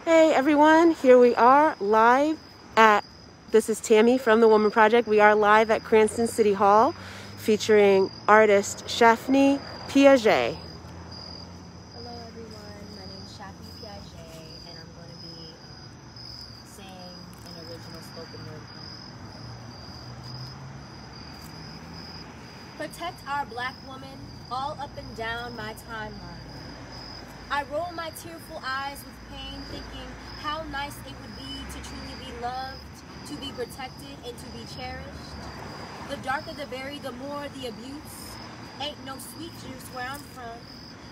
Hey everyone, here we are live at, this is Tammy from the Woman Project. We are live at Cranston City Hall featuring artist Shaffany Piáget. Hello everyone, my name is Shaffany Piáget and I'm going to be saying an original spoken word poem. Protect our black woman all up and down my timeline. I roll my tearful eyes with pain, thinking how nice it would be to truly be loved, to be protected, and to be cherished. The darker the berry, the more the abuse. Ain't no sweet juice where I'm from.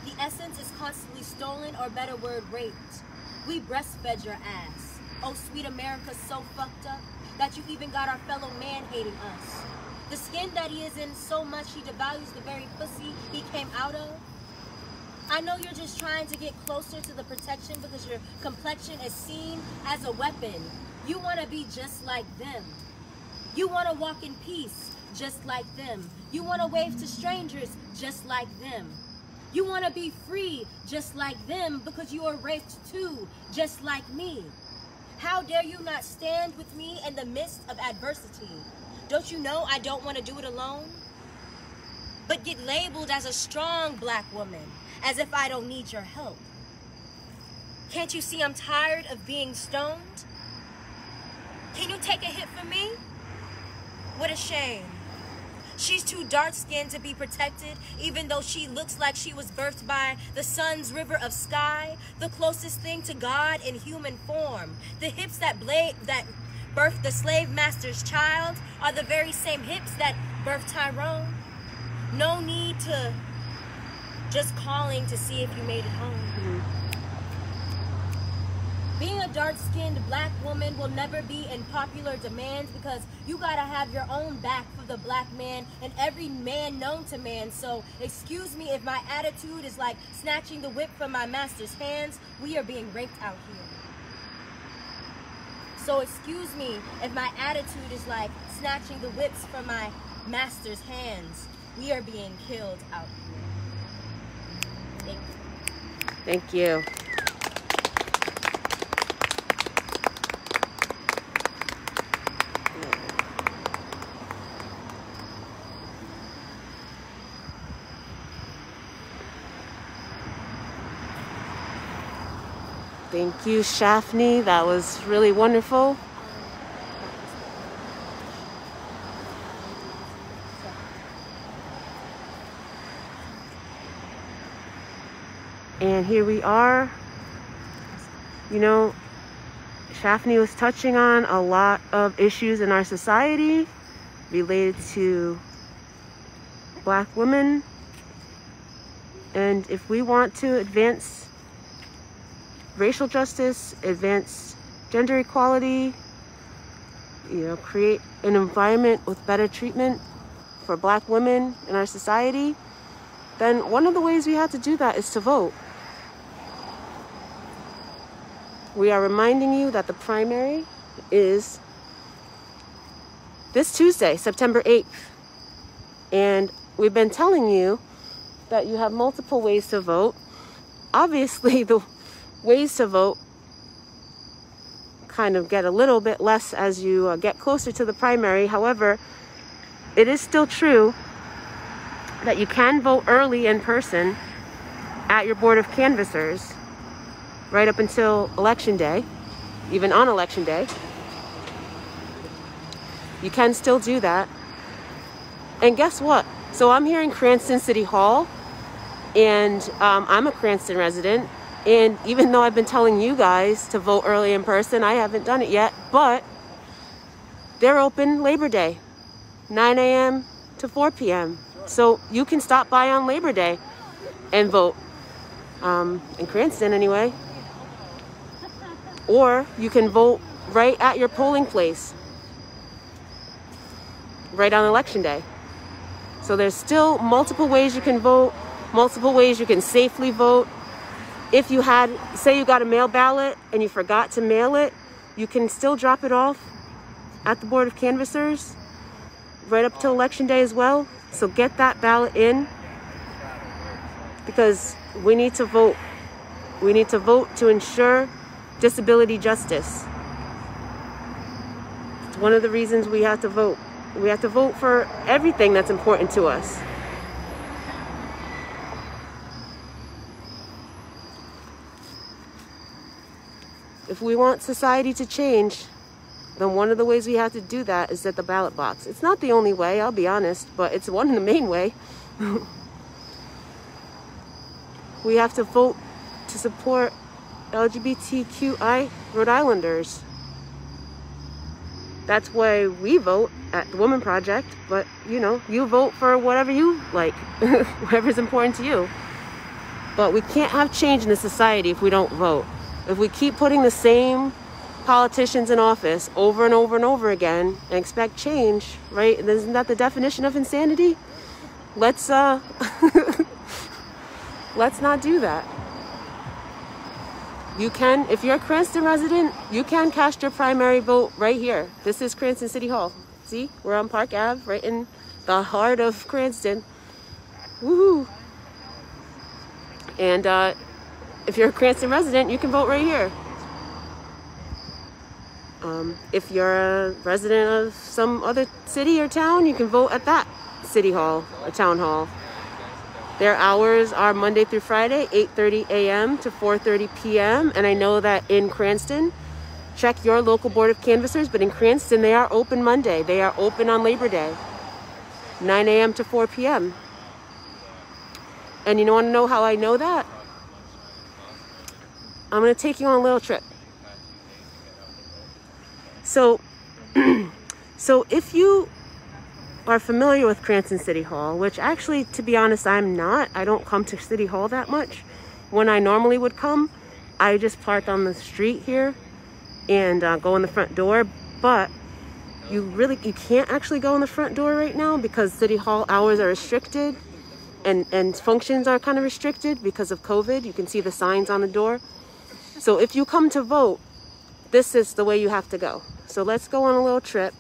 The essence is constantly stolen, or better word, raped. We breastfed your ass. Oh, sweet America, so fucked up that you even got our fellow man hating us. The skin that he is in so much he devalues the very pussy he came out of. I know you're just trying to get closer to the protection because your complexion is seen as a weapon. You want to be just like them. You want to walk in peace just like them. You want to wave to strangers just like them. You want to be free just like them because you are raped too, just like me. How dare you not stand with me in the midst of adversity? Don't you know I don't want to do it alone? But get labeled as a strong black woman, as if I don't need your help. Can't you see I'm tired of being stoned? Can you take a hit for me? What a shame. She's too dark-skinned to be protected, even though she looks like she was birthed by the sun's river of sky, the closest thing to God in human form. The hips that birthed the slave master's child are the very same hips that birthed Tyrone. No need to just calling to see if you made it home. Being a dark-skinned black woman will never be in popular demand because you gotta have your own back for the black man and every man known to man. So excuse me if my attitude is like snatching the whip from my master's hands. We are being raped out here. So excuse me if my attitude is like snatching the whips from my master's hands. We are being killed out here. Thank you. Thank you. Thank you, Shaffany. That was really wonderful. And here we are. You know, Shaffany was touching on a lot of issues in our society related to black women. And if we want to advance racial justice, advance gender equality, you know, create an environment with better treatment for black women in our society, then one of the ways we have to do that is to vote. We are reminding you that the primary is this Tuesday, September 8th. And we've been telling you that you have multiple ways to vote. Obviously, the ways to vote kind of get a little bit less as you get closer to the primary. However, it is still true that you can vote early in person at your board of canvassers right up until election day, even on election day. You can still do that. And guess what? So I'm here in Cranston City Hall, and I'm a Cranston resident. And even though I've been telling you guys to vote early in person, I haven't done it yet, but they're open Labor Day, 9 a.m. to 4 p.m. So you can stop by on Labor Day and vote, in Cranston anyway. Or you can vote right at your polling place, right on election day. So there's still multiple ways you can vote, multiple ways you can safely vote. If you had, say you got a mail ballot and you forgot to mail it, you can still drop it off at the Board of Canvassers right up to election day as well. So get that ballot in, because we need to vote. We need to vote to ensure disability justice. It's one of the reasons we have to vote. We have to vote for everything that's important to us. If we want society to change, then one of the ways we have to do that is at the ballot box. It's not the only way, I'll be honest, but it's one of the main way. We have to vote to support LGBTQI Rhode Islanders. That's why we vote at the Women Project, but you know, you vote for whatever you like, whatever's important to you. But we can't have change in the society if we don't vote. If we keep putting the same politicians in office over and over and over again and expect change, right? Isn't that the definition of insanity? Let's let's not do that. You can, if you're a Cranston resident, you can cast your primary vote right here. This is Cranston City Hall. See, we're on Park Ave, right in the heart of Cranston. Woohoo! And if you're a Cranston resident, you can vote right here. If you're a resident of some other city or town, you can vote at that city hall or town hall. Their hours are Monday through Friday, 8:30 a.m. to 4:30 p.m. And I know that in Cranston, check your local board of canvassers, but in Cranston, they are open Monday. They are open on Labor Day, 9 a.m. to 4 p.m. And you want to know how I know that? I'm going to take you on a little trip. So if you are familiar with Cranston City Hall, which actually, to be honest, I'm not. I don't come to City Hall that much. When I normally would come, I just park on the street here and go in the front door. But you can't actually go in the front door right now because City Hall hours are restricted and functions are kind of restricted because of COVID. You can see the signs on the door. So if you come to vote, this is the way you have to go. So let's go on a little trip.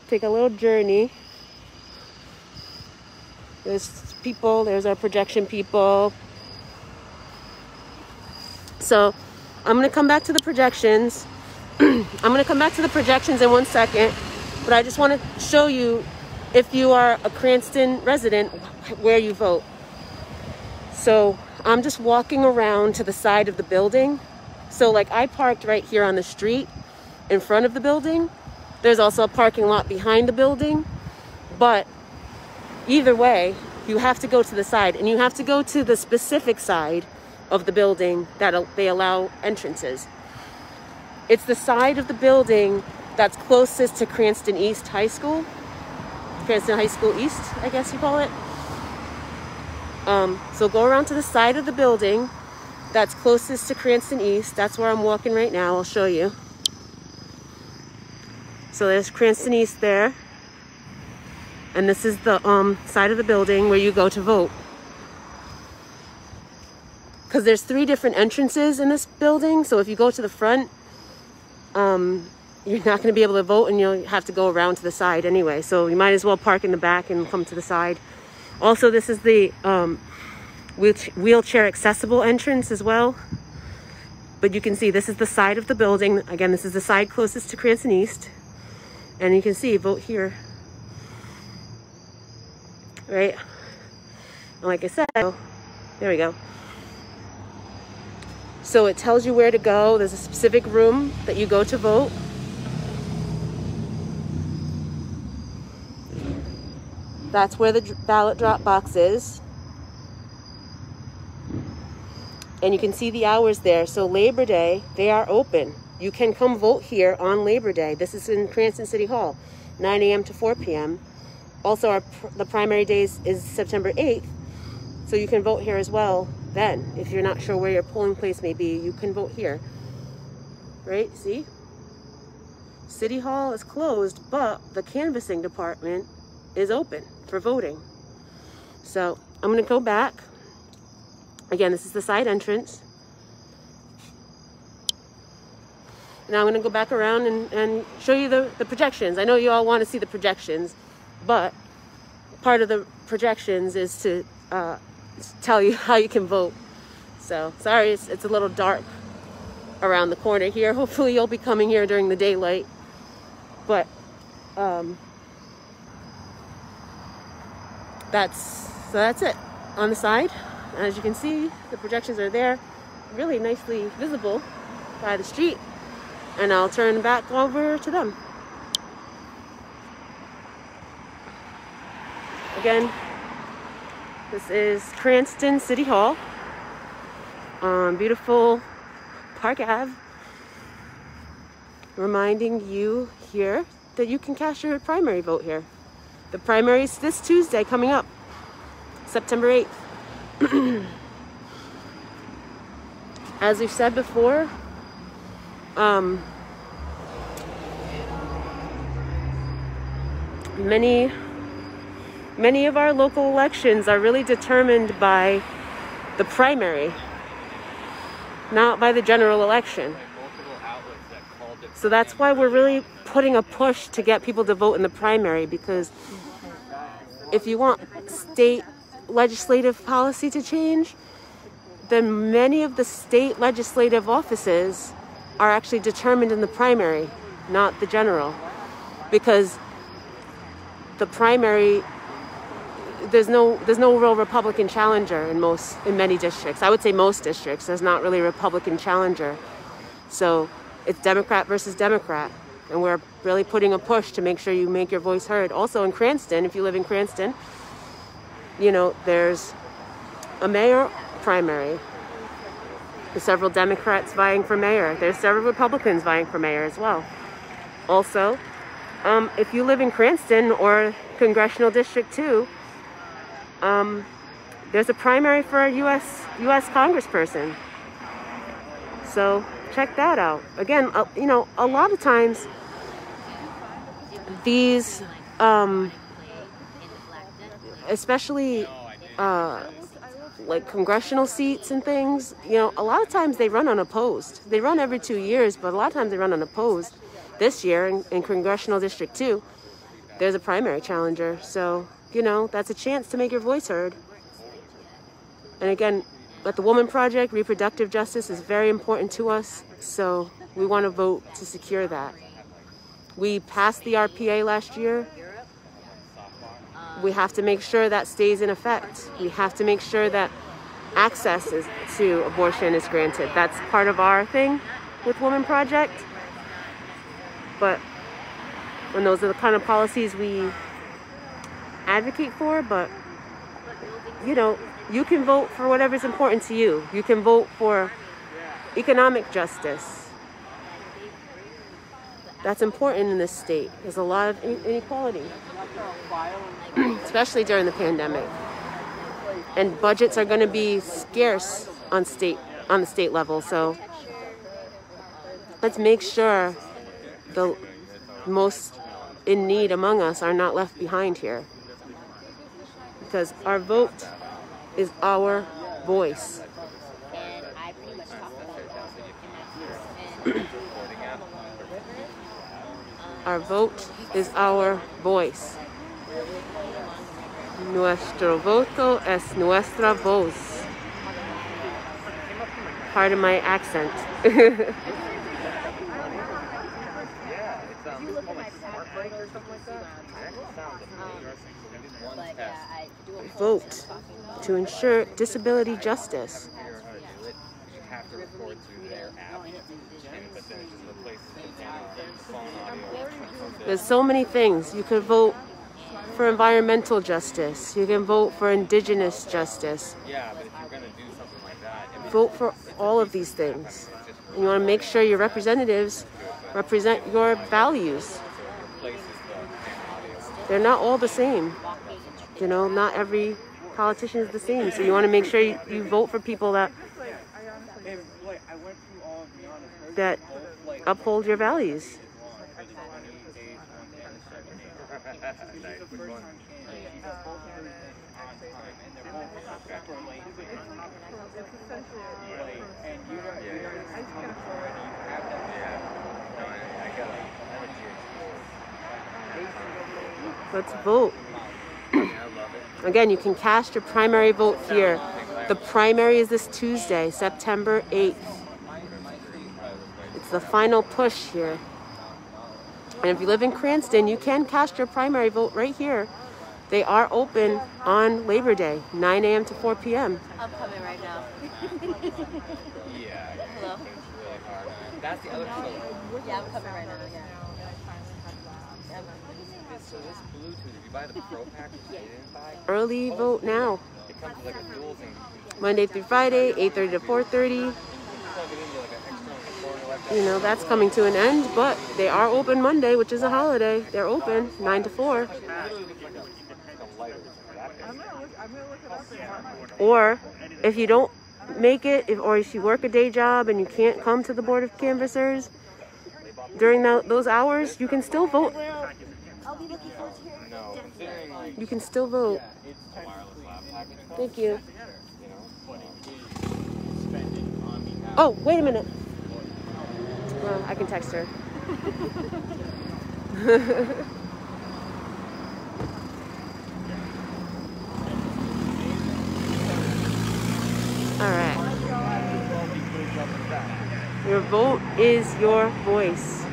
Take a little journey. There's people, there's our projection people. So I'm going to come back to the projections. I'm going to come back to the projections in 1 second. But I just want to show you, if you are a Cranston resident, where you vote. So I'm just walking around to the side of the building. So like I parked right here on the street in front of the building. There's also a parking lot behind the building. But either way, you have to go to the side, and you have to go to the specific side of the building that they allow entrances. It's the side of the building that's closest to Cranston East High School. Cranston High School East, I guess you call it. So go around to the side of the building that's closest to Cranston East. That's where I'm walking right now. I'll show you. So there's Cranston East there. And this is the side of the building where you go to vote. Because there's 3 different entrances in this building. So if you go to the front, you're not going to be able to vote, and you'll have to go around to the side anyway. So you might as well park in the back and come to the side. Also, this is the wheelchair accessible entrance as well. But you can see this is the side of the building. Again, this is the side closest to Cranston East. And you can see, vote here. Right? And like I said, there we go. So it tells you where to go. There's a specific room that you go to vote. That's where the ballot drop box is. And you can see the hours there. So Labor Day, they are open. You can come vote here on Labor Day. This is in Cranston City Hall, 9 a.m. to 4 p.m. Also, the primary days is September 8th. So you can vote here as well then. If you're not sure where your polling place may be, you can vote here. Right? See? City Hall is closed, but the canvassing department is open for voting. So I'm going to go back. Again, this is the side entrance. Now I'm going to go back around and show you the projections. I know you all want to see the projections, but part of the projections is to tell you how you can vote. So sorry, it's a little dark around the corner here. Hopefully you'll be coming here during the daylight. But that's it on the side. As you can see, the projections are there, really nicely visible by the street. And I'll turn back over to them. Again, this is Cranston City Hall on beautiful Park Ave, reminding you here that you can cast your primary vote here. The primary is this Tuesday coming up, September 8th. As we've said before, many of our local elections are really determined by the primary, not by the general election. So that's why we're really putting a push to get people to vote in the primary, because if you want state legislative policy to change, then many of the state legislative offices are actually determined in the primary, not the general. Because the primary, there's no real Republican challenger in many districts. I would say most districts, there's not really a Republican challenger. So it's Democrat versus Democrat. And we're really putting a push to make sure you make your voice heard. Also in Cranston, if you live in Cranston, you know, there's a mayor primary. There's several Democrats vying for mayor. There's several Republicans vying for mayor as well. Also, if you live in Cranston or Congressional District 2, there's a primary for a U.S. Congressperson. So check that out. Again, you know, a lot of times these, especially like congressional seats and things, you know, a lot of times they run unopposed. They run every 2 years, but a lot of times they run unopposed. This year in Congressional District 2, there's a primary challenger. So, you know, that's a chance to make your voice heard. And again, at the Woman Project, reproductive justice is very important to us. So we want to vote to secure that. We passed the RPA last year. We have to make sure that stays in effect. We have to make sure that access to abortion is granted. That's part of our thing with Woman Project. And those are the kind of policies we advocate for. But, you know, you can vote for whatever's important to you. You can vote for economic justice. That's important in this state. There's a lot of inequality, especially during the pandemic. And budgets are going to be scarce on the state level. So let's make sure the most in need among us are not left behind here. Because our vote is our voice. Our vote is our voice. Nuestro voto es nuestra voz. Pardon my accent. Vote to ensure disability justice. There's so many things. You could vote for environmental justice. You can vote for indigenous justice. Vote for all of these things. And you want to make sure your representatives represent your values. They're not all the same. You know, not every politician is the same. So you want to make sure you vote for people that uphold your values. Let's vote. Again, you can cast your primary vote here The primary is this Tuesday, September 8th. It's the final push here. And if you live in Cranston, you can cast your primary vote right here. They are open on Labor Day, 9 a.m. to 4 p.m. I'm coming right now. Yeah. Hello? That's the other thing. Yeah, I'm coming right now. Yeah. So this Bluetooth, if you buy the Pro Pack, which they didn't buy, Early vote now. it comes with like a dual thing. Monday through Friday, 8:30 to 4:30. Plug it into like an external recorder like that. You know, that's coming to an end, but they are open Monday, which is a holiday. They're open 9 to 4. Or if you don't make it, or if you work a day job and you can't come to the Board of Canvassers during those hours, you can still vote. I'll be looking forward to hearing. No, considering like You can still vote. a wireless lap package, Thank you. you know, Oh, wait a minute. Well, I can text her. All right. Your vote is your voice.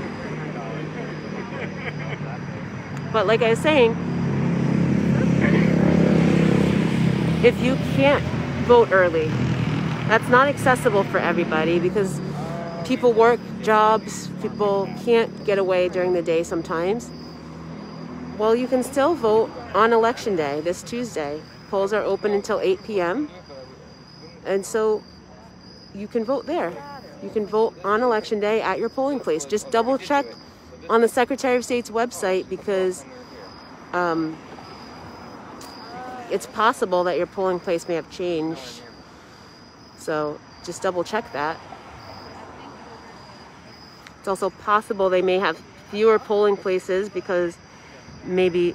But like I was saying, if you can't vote early, that's not accessible for everybody because people work jobs, people can't get away during the day sometimes. Well, you can still vote on Election Day, this Tuesday. Polls are open until 8 p.m. And so you can vote there. You can vote on Election Day at your polling place. Just double check on the Secretary of State's website because it's possible that your polling place may have changed. So just double check that. It's also possible they may have fewer polling places because maybe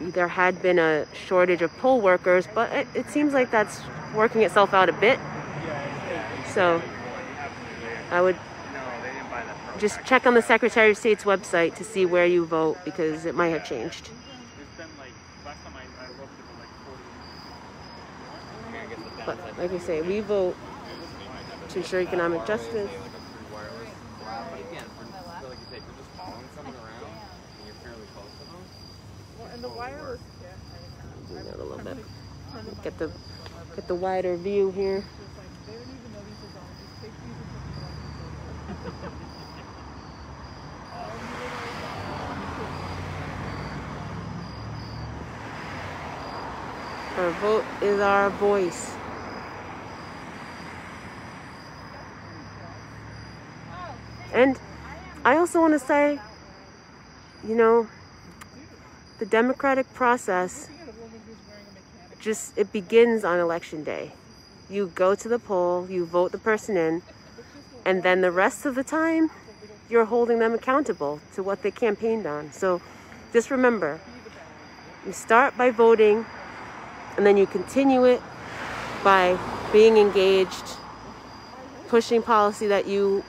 there had been a shortage of poll workers, but it seems like that's working itself out a bit. So I would just check on the Secretary of State's website to see where you vote because it might have changed. But like I say, we vote to ensure economic justice. And the wireless A little bit. Get the wider view here. Our vote is our voice. And I also want to say, you know, the democratic process it begins on Election Day. You go to the poll, you vote the person in, and then the rest of the time, you're holding them accountable to what they campaigned on. So just remember, you start by voting, and then you continue it by being engaged, pushing policy that you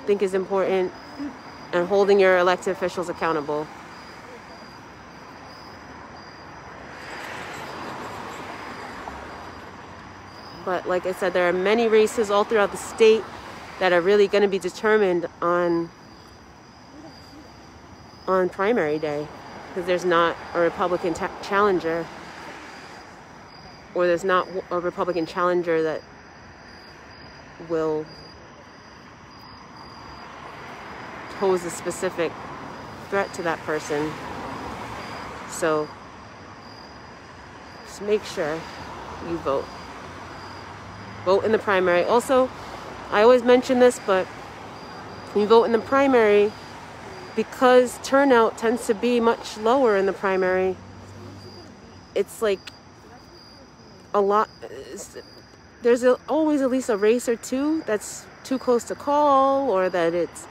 think is important, and holding your elected officials accountable. But like I said, there are many races all throughout the state that are really going to be determined on primary day because there's not a Republican challenger, or there's not a Republican challenger that will pose a specific threat to that person. So just make sure you vote. Vote in the primary. Also, I always mention this, but when you vote in the primary, because turnout tends to be much lower in the primary, it's like a lot. There's always at least a race or two that's too close to call, or that it's,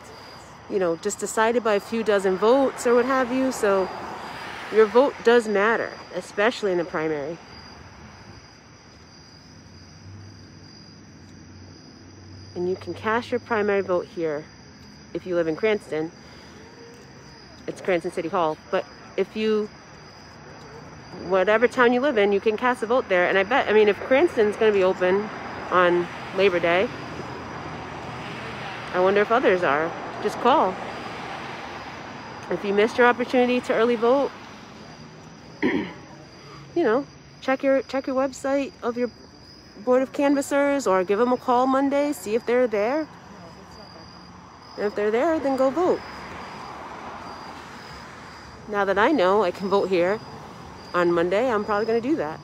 you know, just decided by a few dozen votes or what have you. So your vote does matter, especially in the primary. And you can cast your primary vote here if you live in Cranston. It's Cranston City Hall. But if you whatever town you live in, you can cast a vote there. And I mean, if Cranston's going to be open on Labor Day, I wonder if others are. Just call. If you missed your opportunity to early vote, you know, check your website of your board of canvassers, or give them a call Monday, see if they're there. And if they're there, then go vote. Now that I know I can vote here on Monday, I'm probably going to do that.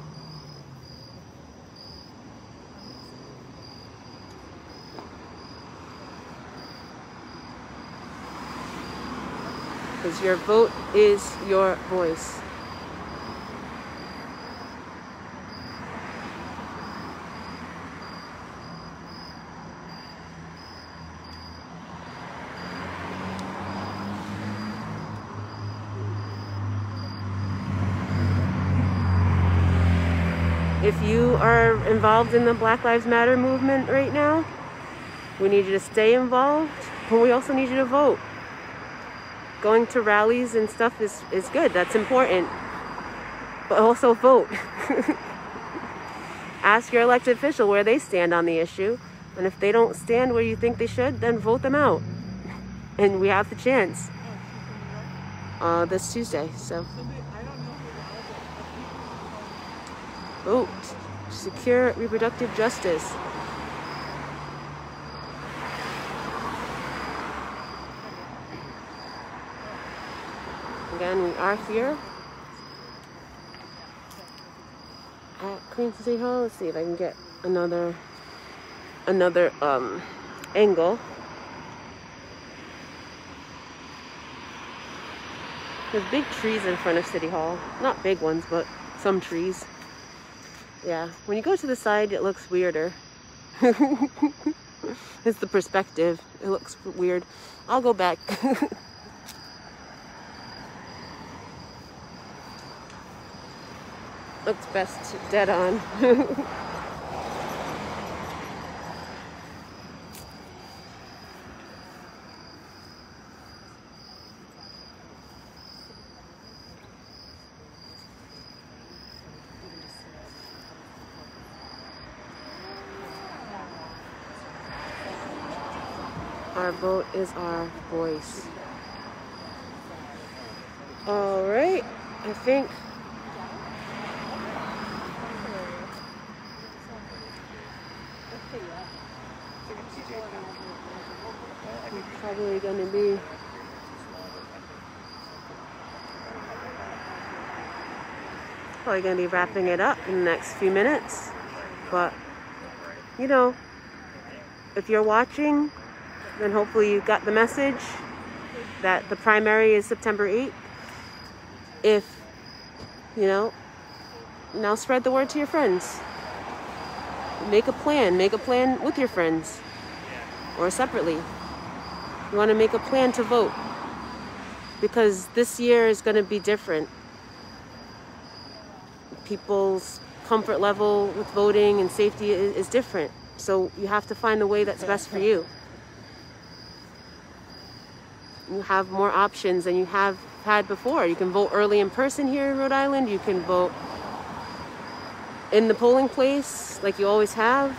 Because your vote is your voice. If you are involved in the Black Lives Matter movement right now, we need you to stay involved, but we also need you to vote. Going to rallies and stuff is good. That's important. But also vote. Ask your elected official where they stand on the issue. And if they don't stand where you think they should, then vote them out. And we have the chance. This Tuesday, so. Vote. Secure reproductive justice. Again, we are here at Cranston City Hall. Let's see if I can get another angle. There's big trees in front of City Hall. Not big ones, but some trees. Yeah, when you go to the side, it looks weirder. It's the perspective. It looks weird. I'll go back. Looks best dead on. Our vote is our voice. All right, I think we're probably going to be wrapping it up in the next few minutes. But you know, if you're watching, then hopefully you got the message that the primary is September 8th. If, you know, now spread the word to your friends. Make a plan with your friends or separately. You want to make a plan to vote because this year is going to be different. People's comfort level with voting and safety is different. So you have to find the way that's best for you. You have more options than you have had before. You can vote early in person here in Rhode Island. You can vote in the polling place like you always have,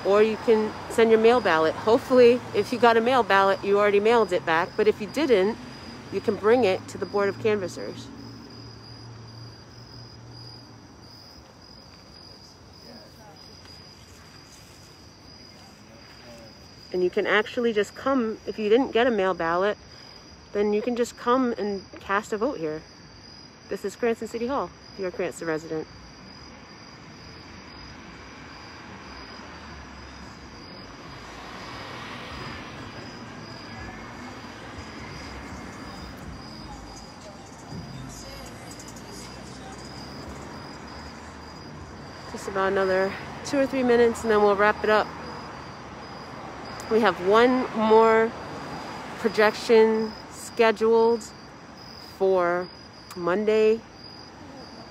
or you can send your mail ballot. Hopefully, if you got a mail ballot, you already mailed it back. But if you didn't, you can bring it to the Board of Canvassers. And you can actually just come, if you didn't get a mail ballot, then you can just come and cast a vote here. This is Cranston City Hall, if you're a Cranston resident. Just about another 2 or 3 minutes and then we'll wrap it up. We have one more projection scheduled for Monday,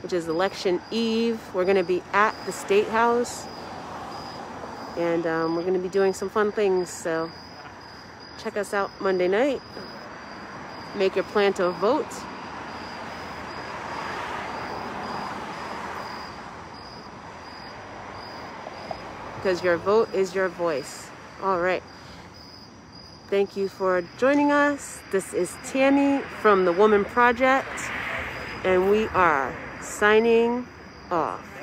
which is election eve. We're going to be at the State House and we're going to be doing some fun things. So check us out Monday night. Make your plan to vote. because your vote is your voice. All right. Thank you for joining us. This is Tammy from the Woman Project, and we are signing off.